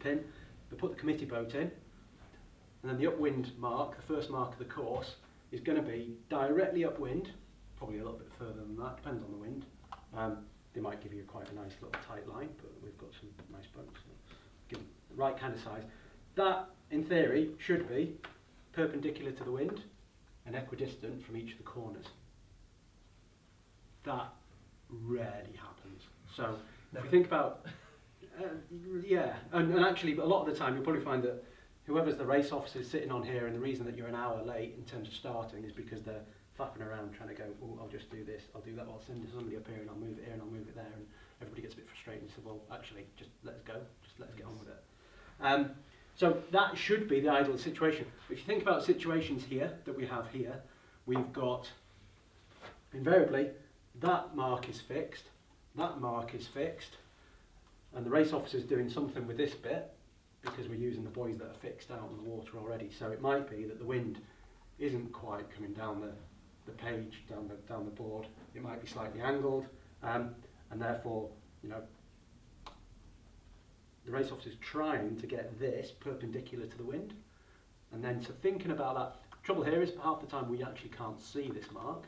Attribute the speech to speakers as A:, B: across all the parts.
A: pin, they put the committee boat in, and then the upwind mark, the first mark of the course, is going to be directly upwind, probably a little bit further than that, depends on the wind. They might give you quite a nice little tight line, but we've got some nice boats, so give them the right kind of size. That, in theory, should be perpendicular to the wind and equidistant from each of the corners. That rarely happens. So if you think about, yeah, and actually a lot of the time you'll probably find that whoever's the race officer is sitting on here, and the reason that you're an hour late in terms of starting is because they're faffing around trying to go, oh, I'll just do this, I'll do that, I'll send somebody up here and I'll move it here and I'll move it there, and everybody gets a bit frustrated and says, well, actually, just let's go, just let's get on with it. So that should be the ideal situation. If you think about situations here that we have here, we've got, invariably, that mark is fixed, that mark is fixed, and the race officer is doing something with this bit because we're using the buoys that are fixed out on the water already. So it might be that the wind isn't quite coming down the page, down the board. It might be slightly angled, and therefore, you know, the race officer is trying to get this perpendicular to the wind. And then, so thinking about that, trouble here is half the time we actually can't see this mark,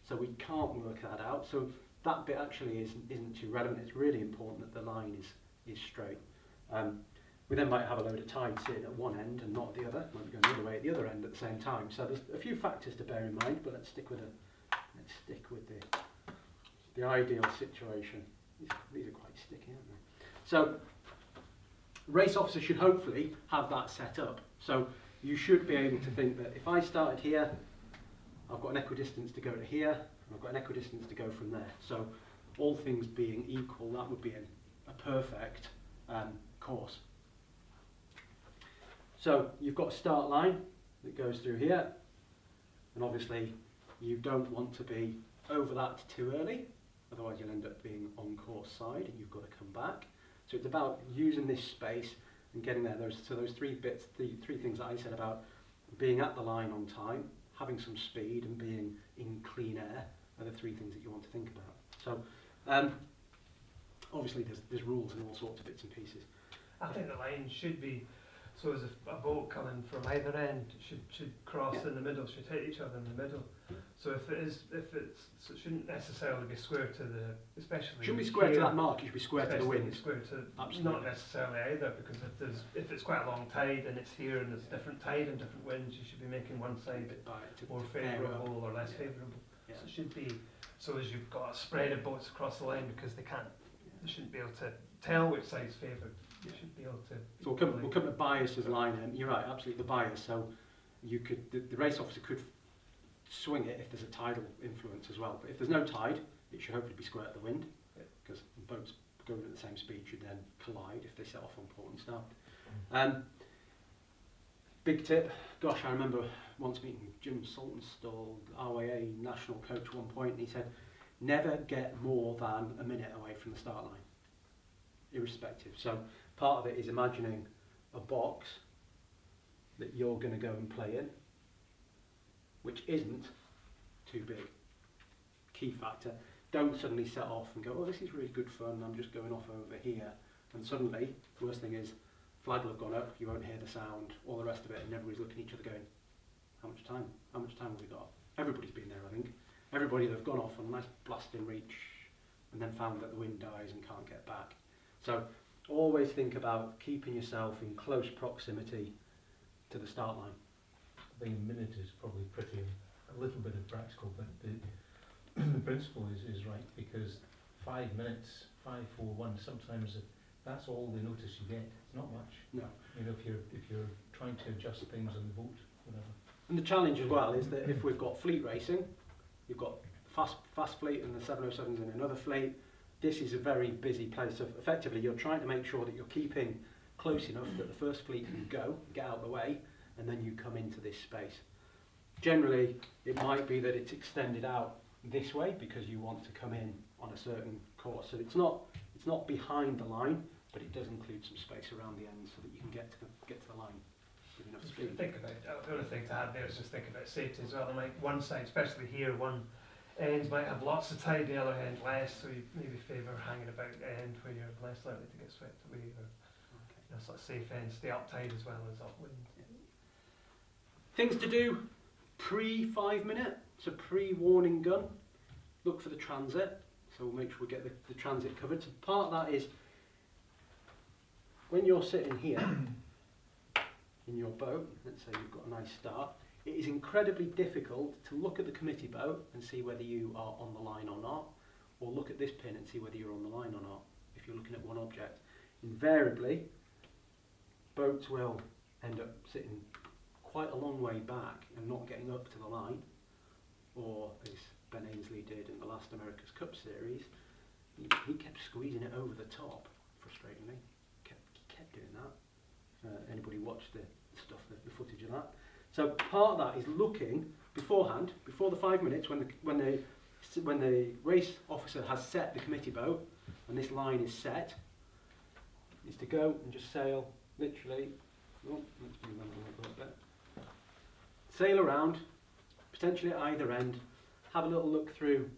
A: so we can't work that out. So that bit actually isn't too relevant. It's really important that the line is straight. We then might have a load of tides sitting at one end and not at the other. Might be going the other way at the other end at the same time. So there's a few factors to bear in mind, but let's stick with the ideal situation. These are quite sticky, aren't they? So race officer should hopefully have that set up. So you should be able to think that if I started here, I've got an equidistance to go to here, and I've got an equidistance to go from there. So all things being equal, that would be a perfect course. So you've got a start line that goes through here, and obviously you don't want to be over that too early, otherwise you'll end up being on course side and you've got to come back. So it's about using this space and getting there. So those three bits, the three things that I said about being at the line on time, having some speed, and being in clean air are the three things that you want to think about. So obviously there's rules and all sorts of bits and pieces.
B: I think the line should be, so as if a boat coming from either end should cross in the middle, should hit each other in the middle. So so it shouldn't necessarily be square to the, especially
A: Shouldn't be square to that mark, it should be square to the wind.
B: Square to,
A: absolutely.
B: not necessarily either, because if it's quite a long tide and it's here and there's different tide and different winds, you should be making one side more favourable or less favourable.
A: Yeah.
B: So it should be, so as you've got a spread of boats across the line, because they shouldn't be able to tell which side's favoured. You should be able to.
A: So we'll come to bias as line, and you're right, absolutely the bias. So you could, the race officer could swing it if there's a tidal influence as well. But if there's no tide, it should hopefully be square to the wind, because boats going at the same speed should then collide if they set off on port and start. Big tip, gosh, I remember once meeting Jim Saltonstall, RYA national coach at one point, and he said, never get more than a minute away from the start line, irrespective. So part of it is imagining a box that you're going to go and play in, which isn't too big. Key factor. Don't suddenly set off and go, oh, this is really good fun, I'm just going off over here. And suddenly, worst thing is, flag will have gone up, you won't hear the sound, all the rest of it, and everybody's looking at each other going, how much time? How much time have we got? Everybody's been there, I think. Everybody that have gone off on a nice blasting reach and then found that the wind dies and can't get back. So always think about keeping yourself in close proximity to the start line.
C: I think a minute is probably a little bit of practical, but the principle is right, because 5 minutes, 5, 4, 1, sometimes that's all the notice you get. It's not much.
A: No.
C: You know, if you're trying to adjust things on the boat, whatever.
A: And the challenge as well is that if we've got fleet racing, you've got fast fleet and the 707s in another fleet, this is a very busy place. So effectively you're trying to make sure that you're keeping close enough that the first fleet can go, get out of the way, and then you come into this space. Generally, it might be that it's extended out this way because you want to come in on a certain course. So it's not behind the line, but it does include some space around the end so that you can get to the line with enough speed.
B: Think about the other thing to add there is just think about safety as well. There might one side, especially here, one ends might have lots of tide, the other end less, so you maybe favour hanging about the end where you're less likely to get swept away. Or, a sort of safe end, stay up tide as well as upwind.
A: Things to do pre 5 minute, so pre-warning gun. Look for the transit, so we'll make sure we get the transit covered. So part of that is when you're sitting here in your boat, let's say you've got a nice start, it is incredibly difficult to look at the committee boat and see whether you are on the line or not, or look at this pin and see whether you're on the line or not, if you're looking at one object. Invariably, boats will end up sitting quite a long way back and not getting up to the line, or as Ben Ainsley did in the last America's Cup series, he kept squeezing it over the top, frustratingly. He kept doing that. Anybody watched the stuff, the footage of that? So part of that is looking beforehand, before the 5 minutes, when the race officer has set the committee boat and this line is set, is to go and just sail literally. Oh, let's move that a little bit. Sail around, potentially at either end. Have a little look through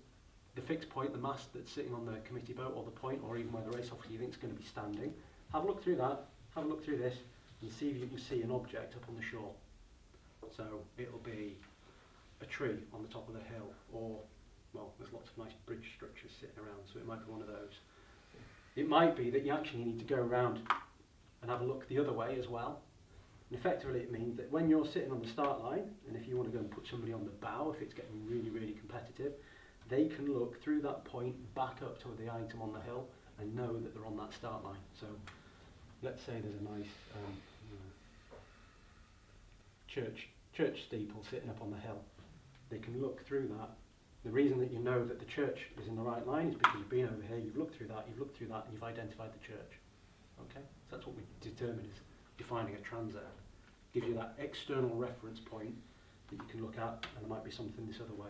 A: the fixed point, the mast that's sitting on the committee boat, or the point, or even where the race officer you think is going to be standing. Have a look through that. Have a look through this, and see if you can see an object up on the shore. So it'll be a tree on the top of the hill, or, well, there's lots of nice bridge structures sitting around, so it might be one of those. It might be that you actually need to go around and have a look the other way as well. And effectively it means that when you're sitting on the start line, and if you want to go and put somebody on the bow, if it's getting really, really competitive, they can look through that point back up to the item on the hill and know that they're on that start line. So let's say there's a nice church steeple sitting up on the hill. They can look through that. The reason that you know that the church is in the right line is because you've been over here, you've looked through that, and you've identified the church. Okay? So that's what we determine is defining a transit. Gives you that external reference point that you can look at, and there might be something this other way.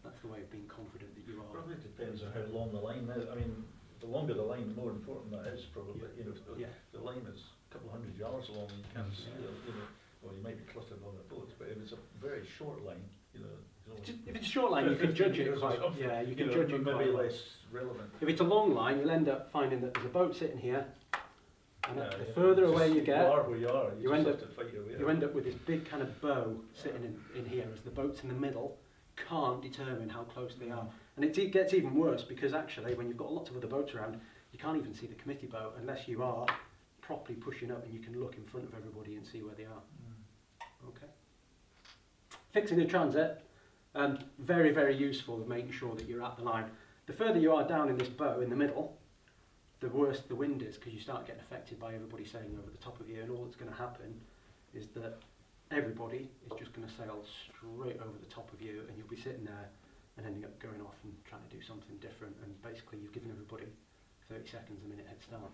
A: That's the way of being confident that you are.
D: Probably depends on how long the line is. I mean, the longer the line, the more important that is probably. You know, if the line is a couple of 100 yards long, you can't see it, you know, or you might be clustered on the boats, but if it's a very short line, you know,
A: If it's a short line, you can judge it quite. Yeah, you can judge it
D: maybe
A: quite well.
D: less relevant.
A: If it's a long line, you'll end up finding that there's a boat sitting here, and
D: Yeah,
A: the
D: yeah,
A: further
D: just
A: away you
D: You
A: get,
D: are where you are.
A: you
D: just
A: end
D: have
A: up-
D: to fight your way
A: you
D: out.
A: end up with this big kind of bow sitting in here, as the boats in the middle can't determine how close they are. And it gets even worse because actually, when you've got lots of other boats around, you can't even see the committee boat unless you are properly pushing up and you can look in front of everybody and see where they are. Okay. Fixing the transit, very, very useful of making sure that you're at the line. The further you are down in this bow in the middle, the worse the wind is, because you start getting affected by everybody sailing over the top of you, and all that's going to happen is that everybody is just going to sail straight over the top of you, and you'll be sitting there and ending up going off and trying to do something different, and basically you've given everybody 30 seconds, a minute head start.